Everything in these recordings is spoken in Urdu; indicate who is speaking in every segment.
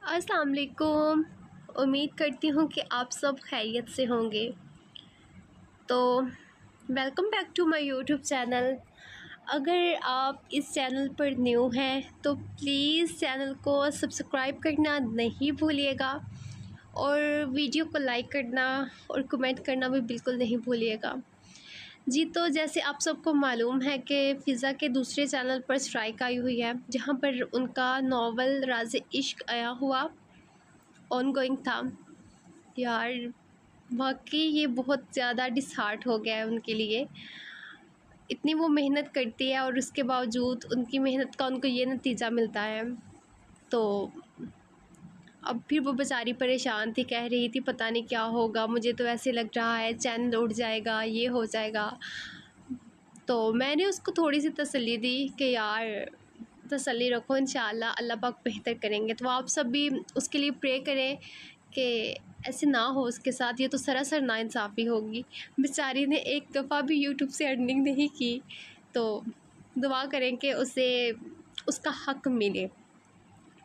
Speaker 1: السلام علیکم۔ امید کرتی ہوں کہ آپ سب خیریت سے ہوں گے۔ تو welcome back to my YouTube channel. اگر آپ اس چینل پر نیو ہیں تو پلیز چینل کو سبسکرائب کرنا نہیں بھولیے گا، اور ویڈیو کو لائک کرنا اور کمنٹ کرنا بھی بالکل نہیں بھولیے گا۔ جی، تو جیسے آپ سب کو معلوم ہے کہ فضا کے دوسرے چینل پر اسٹرائک آئی ہوئی ہے، جہاں پر ان کا ناول راز عشق آیا ہوا آن گوئنگ تھا۔ یار واقعی یہ بہت زیادہ ڈس ہارٹ ہو گیا ہے ان کے لیے۔ اتنی وہ محنت کرتی ہے اور اس کے باوجود ان کی محنت کا ان کو یہ نتیجہ ملتا ہے۔ تو اب پھر وہ بیچاری پریشان تھی، کہہ رہی تھی پتہ نہیں کیا ہوگا، مجھے تو ایسے لگ رہا ہے چینل اڑ جائے گا، یہ ہو جائے گا۔ تو میں نے اس کو تھوڑی سی تسلی دی کہ یار تسلی رکھو، انشاءاللہ اللہ پاک بہتر کریں گے۔ تو آپ سب بھی اس کے لیے پرے کریں کہ ایسے نہ ہو اس کے ساتھ، یہ تو سراسر ناانصافی ہوگی۔ بیچاری نے ایک دفعہ بھی یوٹیوب سے ارننگ نہیں کی، تو دعا کریں کہ اسے اس کا حق ملے۔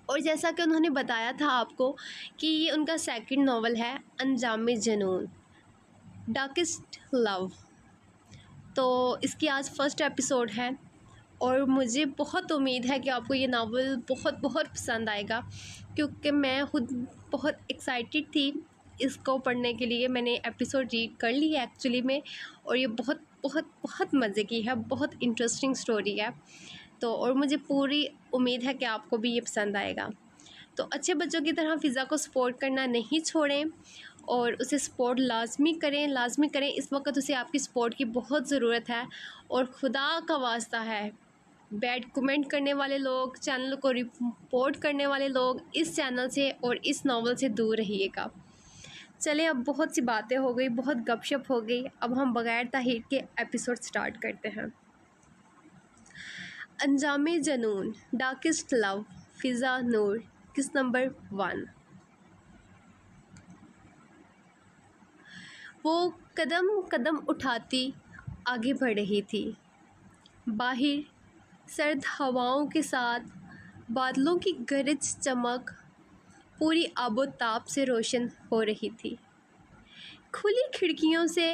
Speaker 1: اور جیسا کہ انہوں نے بتایا تھا آپ کو کہ یہ ان کا سیکنڈ ناول ہے، انجام جنون، ڈارکسٹ لو۔ تو اس کی آج فرسٹ ایپیسوڈ ہے، اور مجھے بہت امید ہے کہ آپ کو یہ ناول بہت بہت پسند آئے گا، کیونکہ میں خود بہت ایکسائٹیڈ تھی اس کو پڑھنے کے لیے۔ میں نے ایپیسوڈ ریڈ کر لی ہے ایکچولی میں، اور یہ بہت بہت بہت مزے کی ہے، بہت انٹرسٹنگ سٹوری ہے۔ تو اور مجھے پوری امید ہے کہ آپ کو بھی یہ پسند آئے گا۔ تو اچھے بچوں کی طرح فضا کو سپورٹ کرنا نہیں چھوڑیں، اور اسے سپورٹ لازمی کریں۔ اس وقت اسے آپ کی سپورٹ کی بہت ضرورت ہے، اور خدا کا واسطہ ہے بیڈ کمنٹ کرنے والے لوگ، چینل کو رپورٹ کرنے والے لوگ اس چینل سے اور اس ناول سے دور رہیے گا۔ چلیں، اب بہت سی باتیں ہو گئی، بہت گپ شپ ہو گئی، اب ہم بغیر تاخیر کے ایپیسوڈ سٹارٹ کرتے ہیں۔ انجام جنون، ڈارکسٹ لو، فضا نور، قسط نمبر 1۔ وہ قدم قدم اٹھاتی آگے بڑھ رہی تھی۔ باہر سرد ہواؤں کے ساتھ بادلوں کی گرج چمک پوری آب و تاب سے روشن ہو رہی تھی۔ کھلی کھڑکیوں سے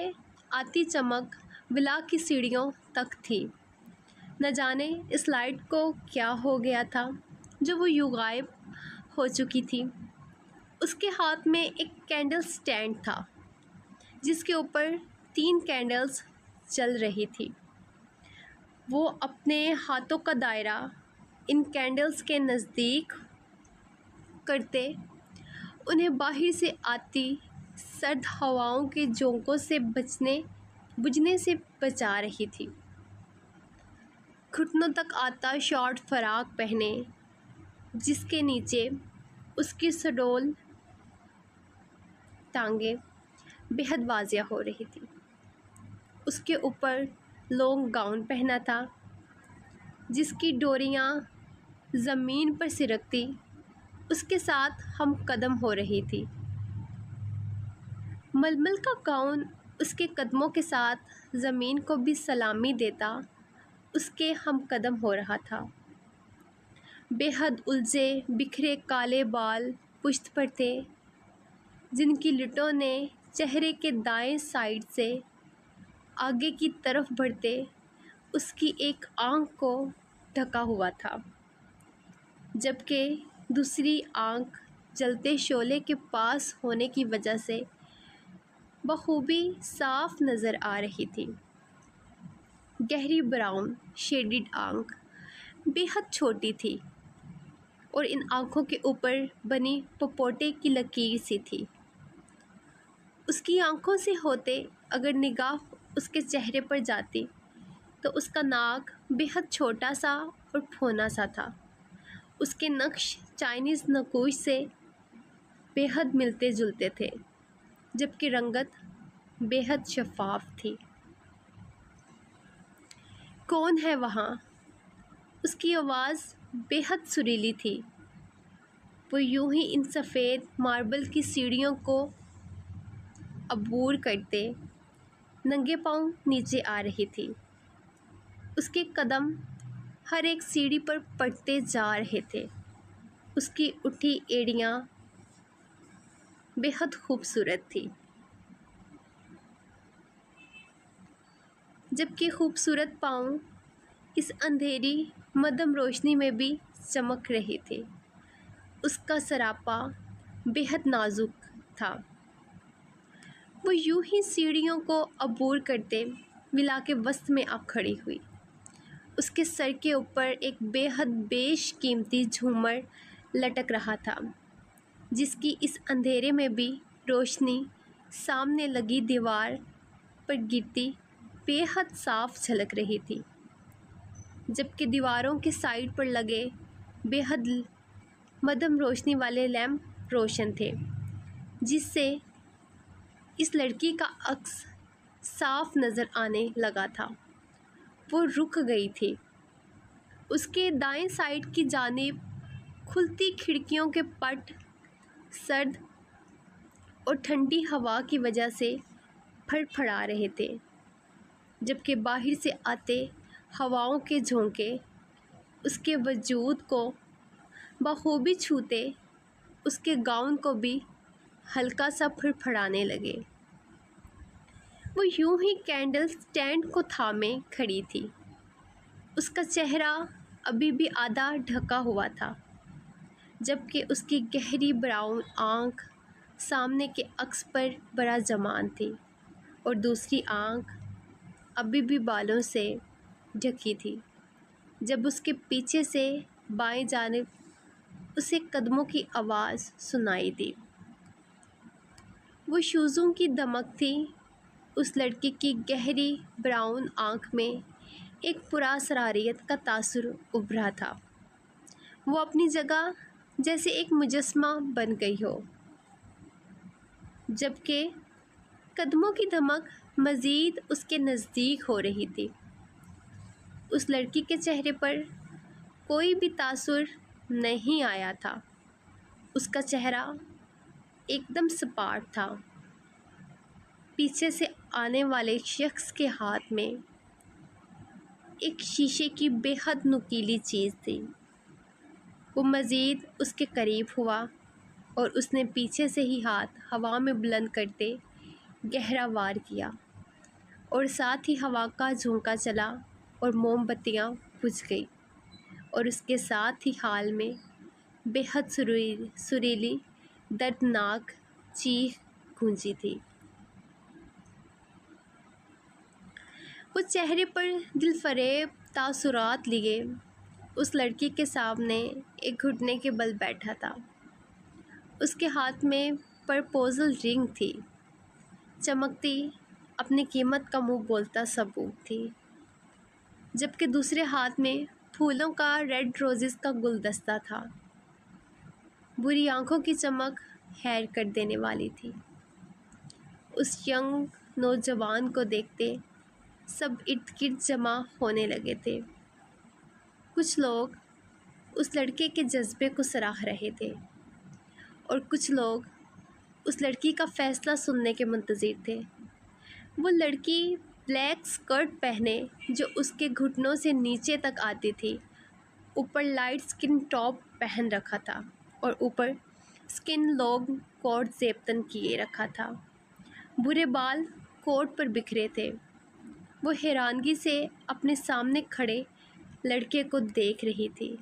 Speaker 1: آتی چمک ولا کی سیڑھیوں تک تھی۔ نہ جانے اس لائٹ کو کیا ہو گیا تھا جو وہ یوں غائب ہو چکی تھی۔ اس کے ہاتھ میں ایک کینڈل سٹینڈ تھا، جس کے اوپر 3 کینڈلز جل رہی تھی۔ وہ اپنے ہاتھوں کا دائرہ ان کینڈلز کے نزدیک کرتے انہیں باہر سے آتی سرد ہواؤں کے جھونکوں سے بجھنے سے بچا رہی تھی۔ گھٹنوں تک آتا شارٹ فراق پہنے، جس کے نیچے اس کی سڈول ٹانگیں بے حد واضح ہو رہی تھی۔ اس کے اوپر لانگ گاؤن پہنا تھا، جس کی ڈوریاں زمین پر سرکتی اس کے ساتھ ہم قدم ہو رہی تھی۔ ململ کا گاؤن اس کے قدموں کے ساتھ زمین کو بھی سلامی دیتا اس کے ہم قدم ہو رہا تھا۔ بے حد الجھے بکھرے کالے بال پشت پر تھے، جن کی لٹوں نے چہرے کے دائیں سائیڈ سے آگے کی طرف بڑھتے اس کی ایک آنکھ کو ڈھکا ہوا تھا، جبکہ دوسری آنکھ جلتے شعلے کے پاس ہونے کی وجہ سے بخوبی صاف نظر آ رہی تھی۔ گہری براؤن شیڈڈ آنکھ بے حد چھوٹی تھی، اور ان آنکھوں کے اوپر بنی پپوٹے کی لکیر سی تھی۔ اس کی آنکھوں سے ہوتے اگر نگاہ اس کے چہرے پر جاتی تو اس کا ناک بے حد چھوٹا سا اور پھونا سا تھا۔ اس کے نقش چائنیز نقوش سے بے حد ملتے جلتے تھے، جبکہ رنگت بے حد شفاف تھی۔ کون ہے وہاں؟ اس کی آواز بے حد سریلی تھی۔ وہ یوں ہی ان سفید ماربل کی سیڑھیوں کو عبور کرتے ننگے پاؤں نیچے آ رہی تھی۔ اس کے قدم ہر ایک سیڑھی پر پڑتے جا رہے تھے۔ اس کی اٹھی ایڑیاں بے حد خوبصورت تھی، جبکہ خوبصورت پاؤں اس اندھیری مدھم روشنی میں بھی چمک رہے تھے۔ اس کا سراپا بے حد نازک تھا۔ وہ یوں ہی سیڑھیوں کو عبور کرتے ولا کے وسط میں آ کھڑی ہوئی۔ اس کے سر کے اوپر ایک بے حد بیش قیمتی جھومر لٹک رہا تھا، جس کی اس اندھیرے میں بھی روشنی سامنے لگی دیوار پر گرتی بے حد صاف جھلک رہی تھی، جبکہ دیواروں کے سائڈ پر لگے بے حد مدھم روشنی والے لیمپ روشن تھے، جس سے اس لڑکی کا عکس صاف نظر آنے لگا تھا۔ وہ رک گئی تھی۔ اس کے دائیں سائڈ کی جانب کھلتی کھڑکیوں کے پٹ سرد اور ٹھنڈی ہوا کی وجہ سے پھڑ پھڑا رہے تھے، جبکہ باہر سے آتے ہواؤں کے جھونکے اس کے وجود کو بخوبی چھوتے اس کے گاؤن کو بھی ہلکا سا پھڑ پھڑانے لگے۔ وہ یوں ہی کینڈل سٹینڈ کو تھامے کھڑی تھی۔ اس کا چہرہ ابھی بھی آدھا ڈھکا ہوا تھا، جبکہ اس کی گہری براؤن آنکھ سامنے کے عکس پر براجمان تھی اور دوسری آنکھ ابھی بھی بالوں سے ڈھکی تھی۔ جب اس کے پیچھے سے بائیں جانب اسے قدموں کی آواز سنائی دی۔ وہ شوزوں کی دمک تھی۔ اس لڑکی کی گہری براؤن آنکھ میں ایک پراسراریت کا تاثر ابھرا تھا۔ وہ اپنی جگہ جیسے ایک مجسمہ بن گئی ہو، جبکہ قدموں کی دھمک مزید اس کے نزدیک ہو رہی تھی۔ اس لڑکی کے چہرے پر کوئی بھی تاثر نہیں آیا تھا۔ اس کا چہرہ ایک دم سپاٹ تھا۔ پیچھے سے آنے والے شخص کے ہاتھ میں ایک شیشے کی بے حد نکیلی چیز تھی۔ وہ مزید اس کے قریب ہوا اور اس نے پیچھے سے ہی ہاتھ ہوا میں بلند کرتے گہرا وار کیا، اور ساتھ ہی ہوا کا جھونکا چلا اور موم بتیاں بجھ گئی، اور اس کے ساتھ ہی حال میں بے حد سریلی دردناک چیخ گونجی تھی۔ وہ چہرے پر دل فریب تاثرات لیے اس لڑکی کے سامنے ایک گھٹنے کے بل بیٹھا تھا۔ اس کے ہاتھ میں پرپوزل رنگ تھی، چمکتی اپنی قیمت کا منہ بولتا ثبوت تھی، جبکہ دوسرے ہاتھ میں پھولوں کا ریڈ روزز کا گلدستہ تھا۔ بری آنکھوں کی چمک حیر کر دینے والی تھی۔ اس ینگ نوجوان کو دیکھتے سب ارد گرد جمع ہونے لگے تھے۔ کچھ لوگ اس لڑکے کے جذبے کو سراہ رہے تھے اور کچھ لوگ اس لڑکی کا فیصلہ سننے کے منتظر تھے۔ وہ لڑکی بلیک اسکرٹ پہنے جو اس کے گھٹنوں سے نیچے تک آتی تھی، اوپر لائٹ اسکن ٹاپ پہن رکھا تھا اور اوپر اسکن لانگ کوٹ زیبتن کیے رکھا تھا۔ برے بال کوٹ پر بکھرے تھے۔ وہ حیرانگی سے اپنے سامنے کھڑے لڑکے کو دیکھ رہی تھی۔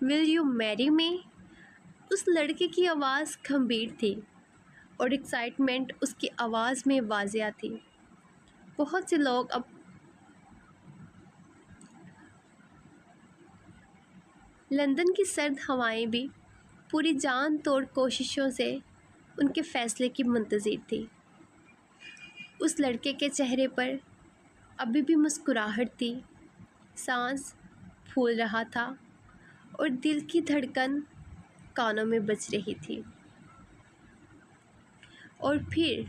Speaker 1: "Will you marry me?" اس لڑکے کی آواز گھمبیر تھی اور ایکسائٹمنٹ اس کی آواز میں واضح تھی۔ بہت سے لوگ اب لندن کی سرد ہوائیں بھی پوری جان توڑ کوششوں سے ان کے فیصلے کی منتظر تھی۔ اس لڑکے کے چہرے پر ابھی بھی مسکراہٹ تھی، سانس پھول رہا تھا اور دل کی دھڑکن کانوں میں بج رہی تھی۔ اور پھر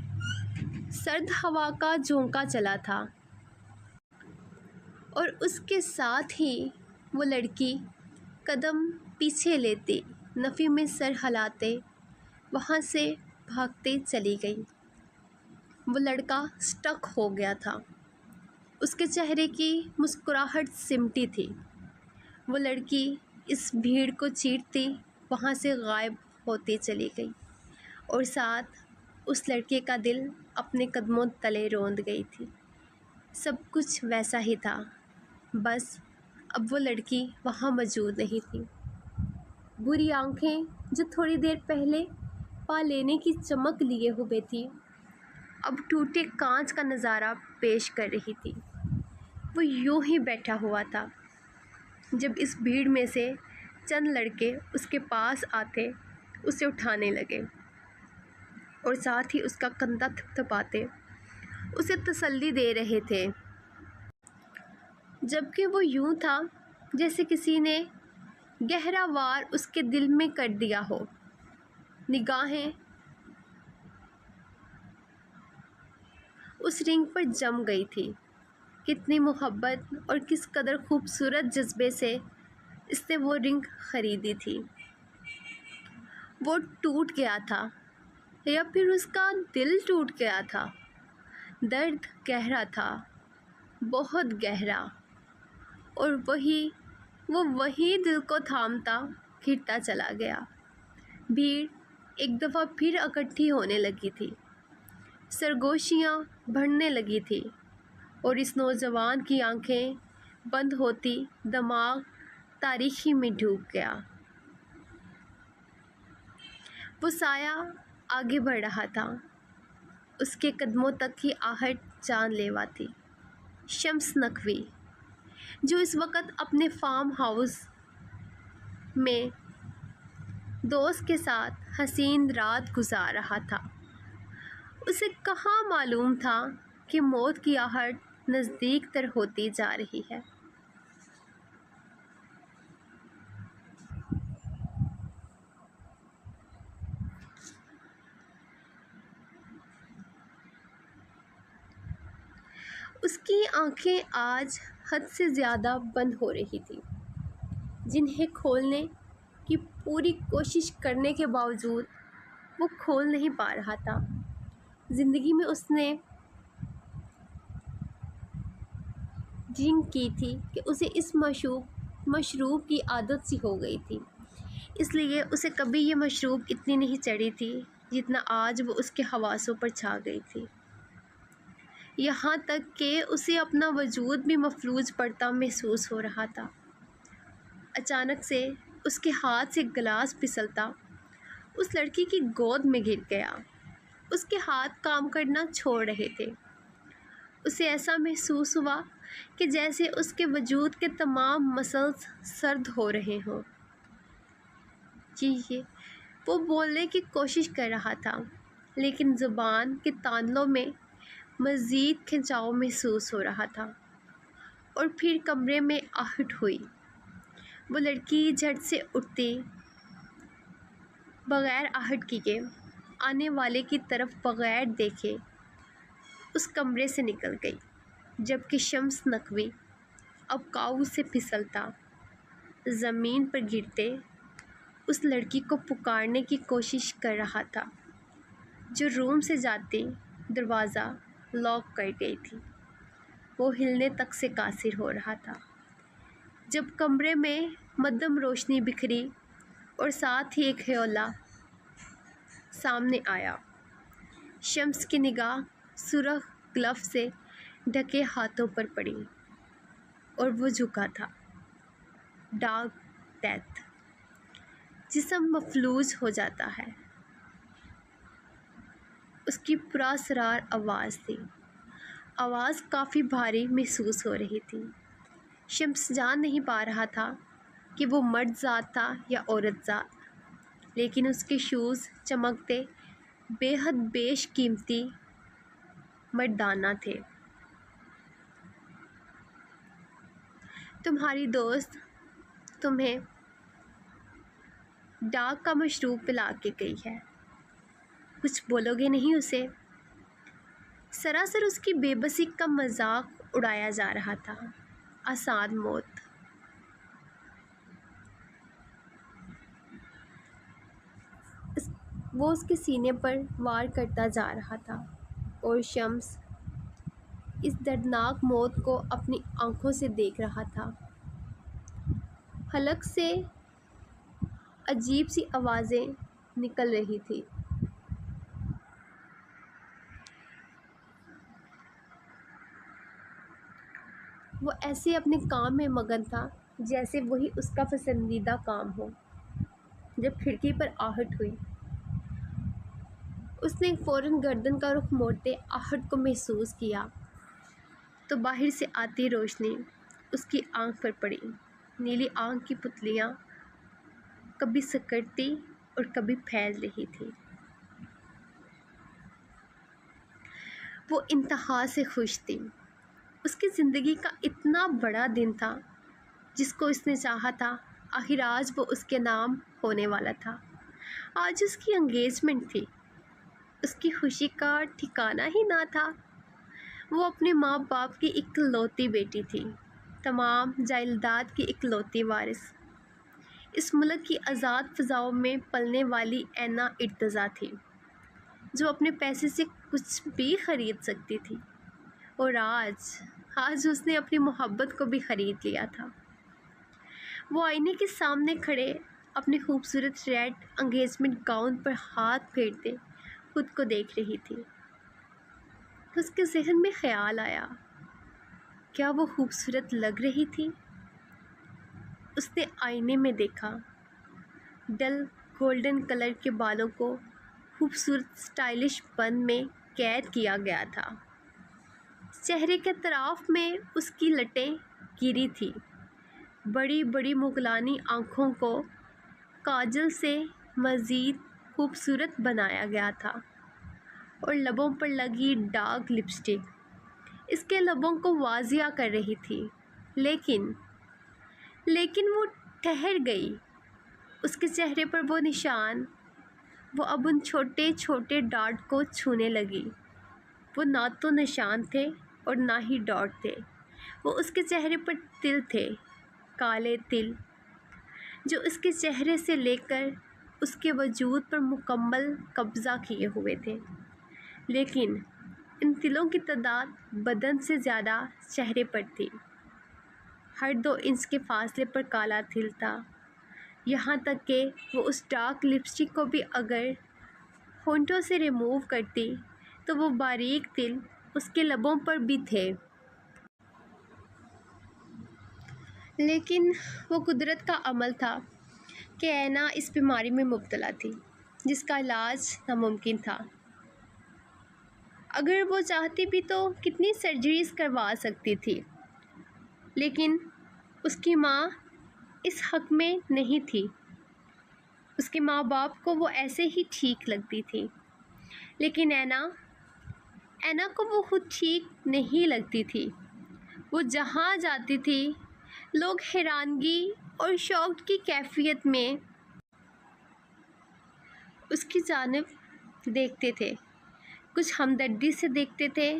Speaker 1: سرد ہوا کا جھونکا چلا تھا اور اس کے ساتھ ہی وہ لڑکی قدم پیچھے لیتی، نفی میں سر ہلاتے وہاں سے بھاگتے چلی گئی۔ وہ لڑکا اسٹک ہو گیا تھا۔ اس کے چہرے کی مسکراہٹ سمٹی تھی۔ وہ لڑکی اس بھیڑ کو چیرتی وہاں سے غائب ہوتی چلی گئی اور ساتھ اس لڑکے کا دل اپنے قدموں تلے روند گئی تھی۔ سب کچھ ویسا ہی تھا، بس اب وہ لڑکی وہاں موجود نہیں تھی۔ بری آنکھیں جو تھوڑی دیر پہلے پا لینے کی چمک لیے ہوئے تھی، اب ٹوٹے کانچ کا نظارہ پیش کر رہی تھی۔ وہ یوں ہی بیٹھا ہوا تھا جب اس بھیڑ میں سے چند لڑکے اس کے پاس آتے اسے اٹھانے لگے اور ساتھ ہی اس کا کندھا تھپتھپاتے اسے تسلی دے رہے تھے، جبکہ وہ یوں تھا جیسے کسی نے گہرا وار اس کے دل میں کر دیا ہو۔ نگاہیں اس رنگ پر جم گئی تھی۔ کتنی محبت اور کس قدر خوبصورت جذبے سے اس نے وہ رنگ خریدی تھی۔ وہ ٹوٹ گیا تھا یا پھر اس کا دل ٹوٹ گیا تھا۔ درد گہرا تھا، بہت گہرا، اور وہی دل کو تھامتا گھٹتا چلا گیا۔ بھیڑ ایک دفعہ پھر اکٹھی ہونے لگی تھی، سرگوشیاں بڑھنے لگی تھی، اور اس نوجوان کی آنکھیں بند ہوتی دماغ تاریکی میں ڈوب گیا۔ وہ سایہ آگے بڑھ رہا تھا، اس کے قدموں تک کی آہٹ جان لیوا تھی۔ شمس نقوی، جو اس وقت اپنے فارم ہاؤس میں دوست کے ساتھ حسین رات گزار رہا تھا، اسے کہاں معلوم تھا کہ موت کی آہٹ نزدیک تر ہوتی جا رہی ہے۔ اس کی آنکھیں آج حد سے زیادہ بند ہو رہی تھیں، جنہیں کھولنے کی پوری کوشش کرنے کے باوجود وہ کھول نہیں پا رہا تھا۔ زندگی میں اس نے ڈرنک کی تھی کہ اسے اس مشروب کی عادت سی ہو گئی تھی، اس لیے اسے کبھی یہ مشروب اتنی نہیں چڑھی تھی جتنا آج وہ اس کے حواسوں پر چھا گئی تھی۔ یہاں تک کہ اسے اپنا وجود بھی مفلوج پڑتا محسوس ہو رہا تھا۔ اچانک سے اس کے ہاتھ سے گلاس پھسلتا اس لڑکی کی گود میں گر گیا۔ اس کے ہاتھ کام کرنا چھوڑ رہے تھے۔ اسے ایسا محسوس ہوا کہ جیسے اس کے وجود کے تمام مسلز سرد ہو رہے ہوں۔ وہ بولنے کی کوشش کر رہا تھا، لیکن زبان کے تانلوں میں مزید کھنچاؤ محسوس ہو رہا تھا، اور پھر کمرے میں آہٹ ہوئی۔ وہ لڑکی جھٹ سے اٹھتی، بغیر آہٹ کیے، آنے والے کی طرف بغیر دیکھے اس کمرے سے نکل گئی، جبکہ شمس نقوی اب کاؤ سے پھسلتا زمین پر گرتے اس لڑکی کو پکارنے کی کوشش کر رہا تھا جو روم سے جاتی دروازہ لاک کر گئی تھی۔ وہ ہلنے تک سے قاصر ہو رہا تھا جب کمرے میں مدھم روشنی بکھری اور ساتھ ہی ایک خیالہ سامنے آیا۔ شمس کی نگاہ سرخ گلف سے ڈھکے ہاتھوں پر پڑی اور وہ جھکا تھا۔ Dark death. جسم مفلوج ہو جاتا ہے۔ اس کی پراسرار آواز تھی۔ آواز کافی بھاری محسوس ہو رہی تھی۔ شمس جان نہیں پا رہا تھا کہ وہ مرد ذات تھا یا عورت ذات، لیکن اس کے شوز چمکتے بے حد بیش قیمتی مردانہ تھے۔ تمہاری دوست تمہیں ڈاک کا مشروب پلا کے گئی ہے، کچھ بولو گے نہیں اسے؟ سراسر اس کی بے بسی کا مذاق اڑایا جا رہا تھا۔ آسان موت۔ وہ اس کے سینے پر وار کرتا جا رہا تھا اور شمس اس دردناک موت کو اپنی آنکھوں سے دیکھ رہا تھا۔ حلق سے عجیب سی آوازیں نکل رہی تھی۔ وہ ایسے اپنے کام میں مگن تھا جیسے وہی اس کا پسندیدہ کام ہو۔ جب کھڑکی پر آہٹ ہوئی، اس نے فوراً گردن کا رخ موڑتے آہٹ کو محسوس کیا تو باہر سے آتی روشنی اس کی آنکھ پر پڑی۔ نیلی آنکھ کی پتلیاں کبھی سکڑتی اور کبھی پھیل رہی تھی۔ وہ انتہا سے خوش تھی۔ اس کی زندگی کا اتنا بڑا دن تھا جس کو اس نے چاہا تھا، آخر آج وہ اس کے نام ہونے والا تھا۔ آج اس کی انگیجمنٹ تھی۔ اس کی خوشی کا ٹھکانہ ہی نہ تھا۔ وہ اپنے ماں باپ کی اکلوتی بیٹی تھی، تمام جائیداد کی اکلوتی وارث۔ اس ملک کی آزاد فضاؤں میں پلنے والی اینا ارتضیٰ تھی، جو اپنے پیسے سے کچھ بھی خرید سکتی تھی، اور آج اس نے اپنی محبت کو بھی خرید لیا تھا۔ وہ آئینے کے سامنے کھڑے اپنے خوبصورت ریڈ انگیجمنٹ گاؤن پر ہاتھ پھیرتے خود کو دیکھ رہی تھی۔ اس کے ذہن میں خیال آیا، کیا وہ خوبصورت لگ رہی تھی؟ اس نے آئینے میں دیکھا۔ ڈل گولڈن کلر کے بالوں کو خوبصورت اسٹائلش بن میں قید کیا گیا تھا۔ چہرے کے طرف میں اس کی لٹیں گری تھی۔ بڑی بڑی مغلانی آنکھوں کو کاجل سے مزید خوبصورت بنایا گیا تھا، اور لبوں پر لگی ڈارک لپسٹک اس کے لبوں کو واضح کر رہی تھی۔ لیکن وہ ٹھہر گئی۔ اس کے چہرے پر وہ نشان، وہ اب ان چھوٹے چھوٹے ڈاٹ کو چھونے لگی۔ وہ نہ تو نشان تھے اور نہ ہی ڈاٹ تھے، وہ اس کے چہرے پر تل تھے، کالے تل، جو اس کے چہرے سے لے کر اس کے وجود پر مکمل قبضہ کیے ہوئے تھے۔ لیکن ان تلوں کی تعداد بدن سے زیادہ چہرے پر تھی۔ ہر 2 انچ کے فاصلے پر کالا تل تھا، یہاں تک کہ وہ اس ڈارک لپسٹک کو بھی اگر ہونٹوں سے ریموو کرتی تو وہ باریک تل اس کے لبوں پر بھی تھے۔ لیکن وہ قدرت کا عمل تھا کہ اینا اس بیماری میں مبتلا تھی جس کا علاج ناممکن تھا۔ اگر وہ چاہتی بھی تو کتنی سرجریز کروا سکتی تھی، لیکن اس کی ماں اس حق میں نہیں تھی۔ اس کے ماں باپ کو وہ ایسے ہی ٹھیک لگتی تھی، لیکن اینا کو وہ خود ٹھیک نہیں لگتی تھی۔ وہ جہاں جاتی تھی لوگ حیرانگی اور شوق کی کیفیت میں اس کی جانب دیکھتے تھے، کچھ ہمدردی سے دیکھتے تھے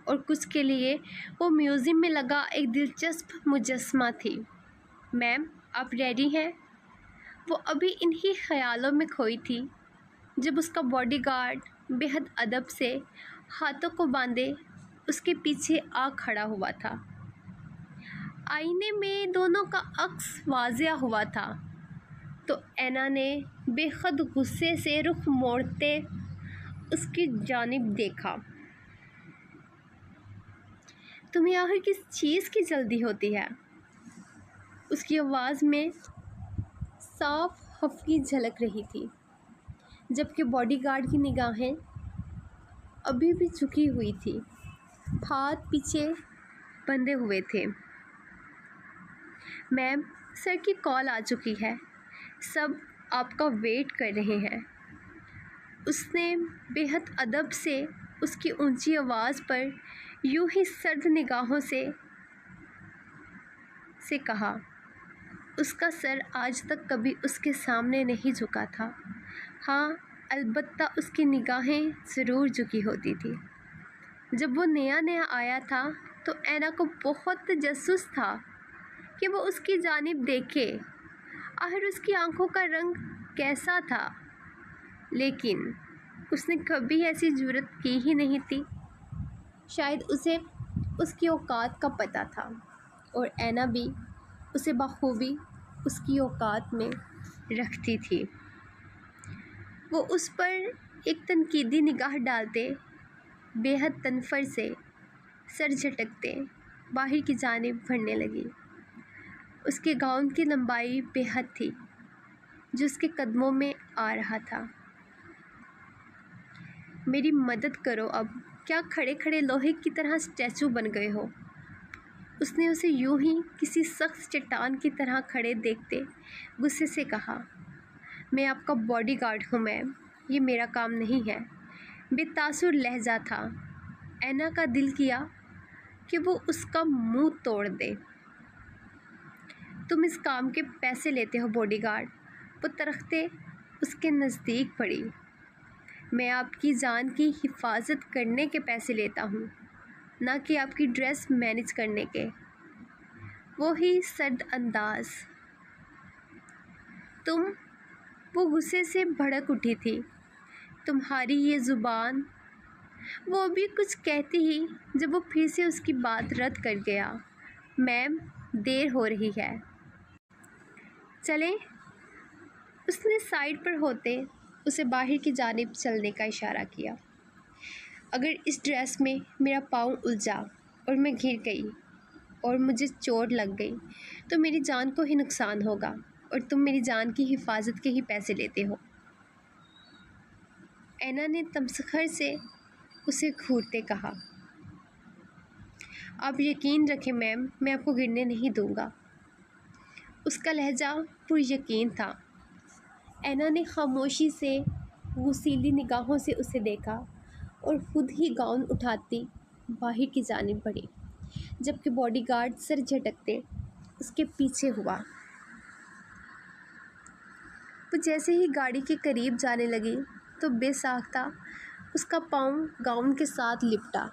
Speaker 1: اور کچھ کے لیے وہ میوزیم میں لگا ایک دلچسپ مجسمہ تھی۔ میم، آپ ریڈی ہیں؟ وہ ابھی انہی خیالوں میں کھوئی تھی جب اس کا باڈی گارڈ بے حد ادب سے ہاتھوں کو باندھے اس کے پیچھے آ کھڑا ہوا تھا۔ آئینے میں دونوں کا عکس واضح ہوا تھا تو اینا نے بے حد غصے سے رخ موڑتے اس کی جانب دیکھا۔ تمہیں آخر کس چیز کی جلدی ہوتی ہے؟ اس کی آواز میں صاف خفگی جھلک رہی تھی، جبکہ باڈی گارڈ کی نگاہیں ابھی بھی جھکی ہوئی تھی، ہاتھ پیچھے بندھے ہوئے تھے۔ میم، سر کی کال آ چکی ہے، سب آپ کا ویٹ کر رہے ہیں۔ اس نے بے حد ادب سے اس کی اونچی آواز پر یوں ہی سرد نگاہوں سے کہا۔ اس کا سر آج تک کبھی اس کے سامنے نہیں جھکا تھا۔ ہاں، البتہ اس کی نگاہیں ضرور جھکی ہوتی تھی۔ جب وہ نیا آیا تھا تو اینا کو بہت تجسس تھا کہ وہ اس کی جانب دیکھے، آخر اس کی آنکھوں کا رنگ کیسا تھا، لیکن اس نے کبھی ایسی جرأت کی ہی نہیں تھی۔ شاید اسے اس کی اوقات کا پتہ تھا، اور اینا بھی اسے بخوبی اس کی اوقات میں رکھتی تھی۔ وہ اس پر ایک تنقیدی نگاہ ڈالتے، بے حد تنفر سے سر جھٹکتے باہر کی جانب بڑھنے لگی۔ اس کے گاؤن کی لمبائی بے حد تھی جو اس کے قدموں میں آ رہا تھا۔ میری مدد کرو اب، کیا کھڑے کھڑے لوہے کی طرح اسٹیچو بن گئے ہو؟ اس نے اسے یوں ہی کسی سخت چٹان کی طرح کھڑے دیکھتے غصے سے کہا۔ میں آپ کا باڈی گارڈ ہوں میم، یہ میرا کام نہیں ہے۔ بے تاثر لہجہ تھا۔ اینا کا دل کیا کہ وہ اس کا منہ توڑ دے۔ تم اس کام کے پیسے لیتے ہو باڈی گارڈ؟ وہ ترختے اس کے نزدیک پڑی۔ میں آپ کی جان کی حفاظت کرنے کے پیسے لیتا ہوں، نہ کہ آپ کی ڈریس مینج کرنے کے۔ وہی سرد انداز۔ وہ غصے سے بھڑک اٹھی تھی۔ تمہاری یہ زبان۔ وہ ابھی کچھ کہتی ہی جب وہ پھر سے اس کی بات رد کر گیا۔ میم، دیر ہو رہی ہے، چلیں۔ اس نے سائڈ پر ہوتے اسے باہر کی جانب چلنے کا اشارہ کیا۔ اگر اس ڈریس میں میرا پاؤں الجھا اور میں گر گئی اور مجھے چوٹ لگ گئی تو میری جان کو ہی نقصان ہوگا، اور تم میری جان کی حفاظت کے ہی پیسے لیتے ہو۔ اینا نے تمسخر سے اسے گھورتے کہا۔ آپ یقین رکھیں میم، میں آپ کو گرنے نہیں دوں گا۔ اس کا لہجہ پر یقین تھا۔ اینا نے خاموشی سے غصیلی نگاہوں سے اسے دیکھا اور خود ہی گاؤن اٹھاتی باہر کی جانب بڑھی، جبکہ باڈی گارڈ سر جھٹکتے اس کے پیچھے ہوا۔ وہ جیسے ہی گاڑی کے قریب جانے لگی تو بے ساختہ اس کا پاؤں گاؤن کے ساتھ لپٹا،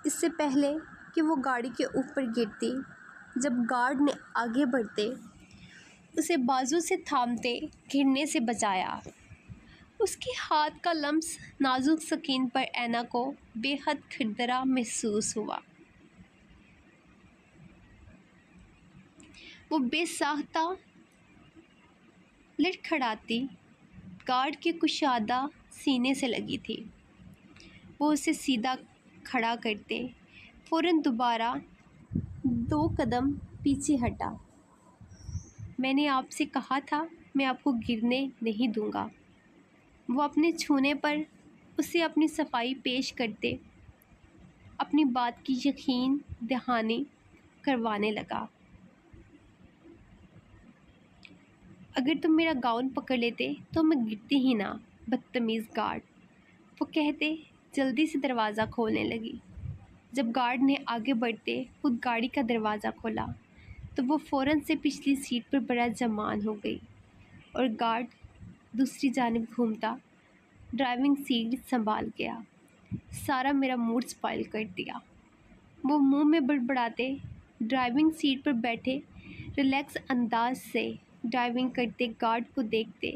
Speaker 1: اس سے پہلے کہ وہ گاڑی کے اوپر گرتی۔ جب گارڈ نے آگے بڑھتے اسے بازو سے تھامتے گرنے سے بچایا۔ اس کے ہاتھ کا لمس نازک سکین پر اینا کو بے حد کھردرا محسوس ہوا۔ وہ بے ساختہ لڑکھڑاتی گارڈ کے کشادہ سینے سے لگی تھی۔ وہ اسے سیدھا کھڑا کرتے فوراً دوبارہ 2 قدم پیچھے ہٹا۔ میں نے آپ سے کہا تھا میں آپ کو گرنے نہیں دوں گا۔ وہ اپنے چھونے پر اسے اپنی صفائی پیش کرتے اپنی بات کی یقین دہانی کروانے لگا۔ اگر تم میرا گاؤن پکڑ لیتے تو میں گرتی ہی نہ، بدتمیز گارڈ، وہ کہتے جلدی سے دروازہ کھولنے لگی۔ جب گارڈ نے آگے بڑھتے خود گاڑی کا دروازہ کھولا تو وہ فوراً سے پچھلی سیٹ پر بڑا جمان ہو گئی، اور گارڈ دوسری جانب گھومتا ڈرائیونگ سیٹ سنبھال گیا۔ سارا میرا موڈ سپائل کر دیا۔ وہ منہ میں بڑبڑاتے ڈرائیونگ سیٹ پر بیٹھے ریلیکس انداز سے ڈرائیونگ کرتے گارڈ کو دیکھتے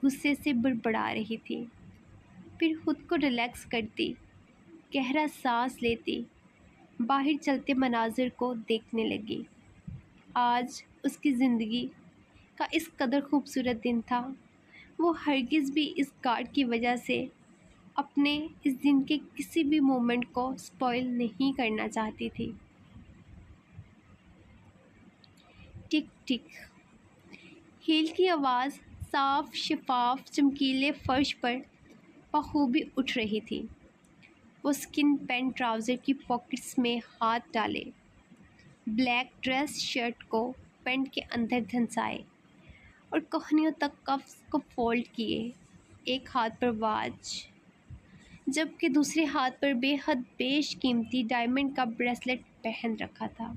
Speaker 1: غصے سے بڑبڑا رہی تھی، پھر خود کو ریلیکس کرتی گہرا سانس لیتی باہر چلتے مناظر کو دیکھنے لگی۔ آج اس کی زندگی کا اس قدر خوبصورت دن تھا۔ وہ ہرگز بھی اس گارڈ کی وجہ سے اپنے اس دن کے کسی بھی مومنٹ کو سپوائل نہیں کرنا چاہتی تھی۔ ٹک ٹک، ہیل کی آواز صاف شفاف چمکیلے فرش پر بخوبی اٹھ رہی تھی۔ وہ سکن پینٹ ٹراؤزر کی پاکٹس میں ہاتھ ڈالے، بلیک ڈریس شرٹ کو پینٹ کے اندر دھنسائے اور کوہنیوں تک کفس کو فولڈ کیے، ایک ہاتھ پر واچ جبکہ دوسرے ہاتھ پر بے حد بیش قیمتی ڈائمنڈ کا بریسلٹ پہن رکھا تھا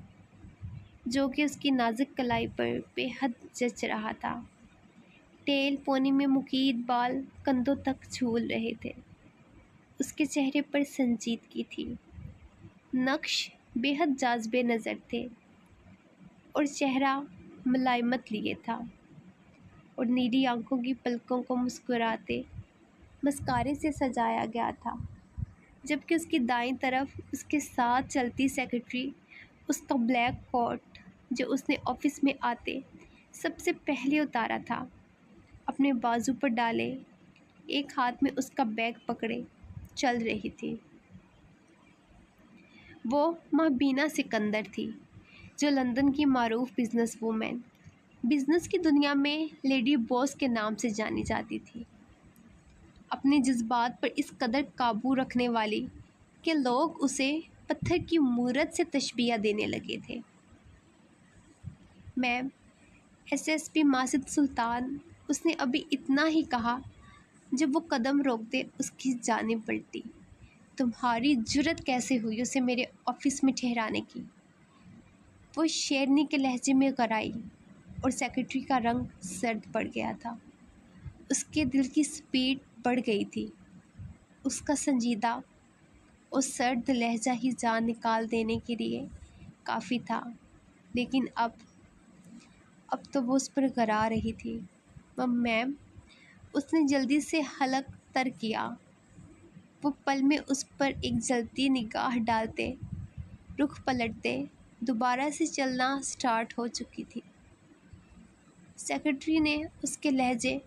Speaker 1: جو کہ اس کی نازک کلائی پر بے حد جچ رہا تھا۔ ٹیل پونی میں مکید بال کندھوں تک جھول رہے تھے۔ اس کے چہرے پر سنجیدگی تھی، نقش بے حد جاذب نظر تھے اور چہرہ ملائمت لیے تھا، اور نیلی آنکھوں کی پلکوں کو مسکراتے مسکارے سے سجایا گیا تھا، جبکہ اس کی دائیں طرف اس کے ساتھ چلتی سیکرٹری اس کا بلیک کوٹ جو اس نے آفس میں آتے سب سے پہلے اتارا تھا، اپنے بازو پر ڈالے، ایک ہاتھ میں اس کا بیگ پکڑے چل رہی تھی۔ وہ مہبینہ سکندر تھی، جو لندن کی معروف بزنس وومن، بزنس کی دنیا میں لیڈی باس کے نام سے جانی جاتی تھی۔ اپنے جذبات پر اس قدر قابو رکھنے والی کہ لوگ اسے پتھر کی مورت سے تشبیہ دینے لگے تھے۔ میم، ایس پی ماجد سلطان، اس نے ابھی اتنا ہی کہا جب وہ قدم روکتے اس کی جانب بڑھتی۔ تمہاری جرت کیسے ہوئی اسے میرے آفس میں ٹھہرانے کی؟ وہ شیرنی کے لہجے میں گرائی اور سیکرٹری کا رنگ سرد پڑ گیا تھا۔ اس کے دل کی سپیڈ بڑھ گئی تھی۔ اس کا سنجیدہ اور سرد لہجہ ہی جان نکال دینے کے لیے کافی تھا، لیکن اب تو وہ اس پر گرا رہی تھی۔ میم، اس نے جلدی سے حلق تر کیا۔ وہ پل میں اس پر ایک جلتی نگاہ ڈالتے، رخ پلٹتے، دوبارہ سے چلنا سٹارٹ ہو چکی تھی۔ سیکرٹری نے اس کے لہجے